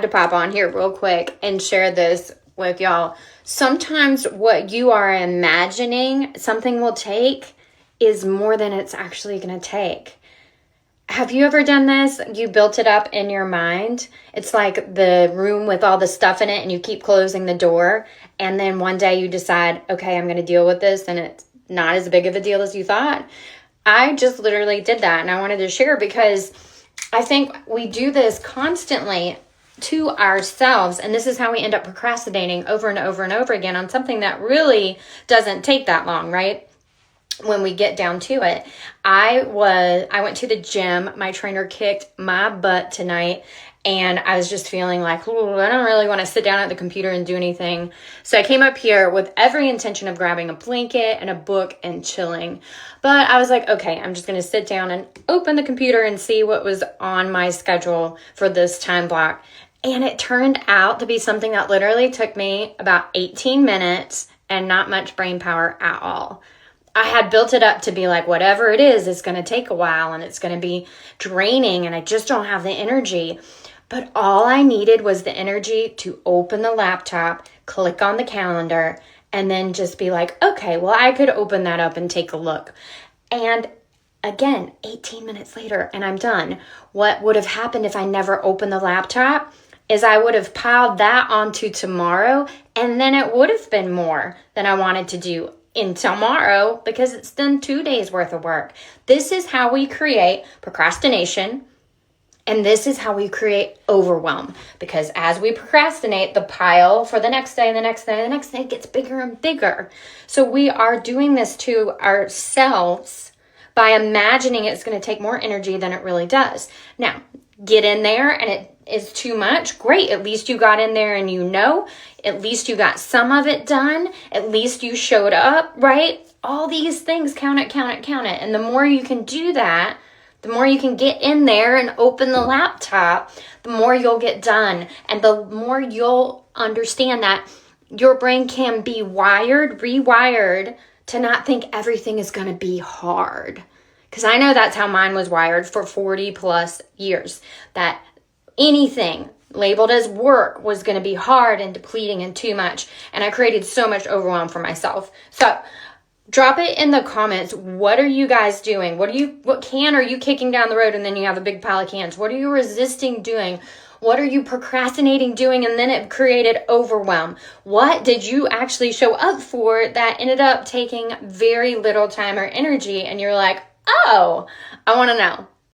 had to pop on here real quick and share this with y'all. Sometimes what you are imagining something will take is more than it's actually going to take. Have you ever done this? You built it up in your mind. It's like the room with all the stuff in it and you keep closing the door. And then one day you decide, okay, I'm going to deal with this, and it's not as big of a deal as you thought. I just literally did that, and I wanted to share because I think we do this constantly to ourselves, and this is how we end up procrastinating over and over and over again on something that really doesn't take that long, right? When we get down to it. I went to the gym. My trainer kicked my butt tonight, and I was just feeling like, I don't really want to sit down at the computer and do anything. So I came up here with every intention of grabbing a blanket and a book and chilling. But I was like, okay, I'm just going to sit down and open the computer and see what was on my schedule for this time block. And it turned out to be something that literally took me about 18 minutes and not much brain power at all. I had built it up to be like, whatever it is, it's going to take a while and it's going to be draining and I just don't have the energy. But all I needed was the energy to open the laptop, click on the calendar, and then just be like, okay, well, I could open that up and take a look. And again, 18 minutes later, and I'm done. What would have happened if I never opened the laptop is I would have piled that onto tomorrow, and then it would have been more than I wanted to do in tomorrow because it's then 2 days worth of work. This is how we create procrastination, and this is how we create overwhelm, because as we procrastinate, the pile for the next day, the next day, the next day gets bigger and bigger. So we are doing this to ourselves by imagining it's going to take more energy than it really does. Now, get in there and it is too much. Great. At least you got in there and at least you got some of it done. At least you showed up, right? All these things, count it. And the more you can do that, the more you can get in there and open the laptop, the more you'll get done. And the more you'll understand that your brain can be rewired to not think everything is going to be hard. Because I know that's how mine was wired for 40 plus years, that anything labeled as work was going to be hard and depleting and too much. And I created so much overwhelm for myself. So drop it in the comments. What are you guys doing? What can are you kicking down the road and then you have a big pile of cans? What are you resisting doing? What are you procrastinating doing and then it created overwhelm? What did you actually show up for that ended up taking very little time or energy and you're like, oh, I want to know.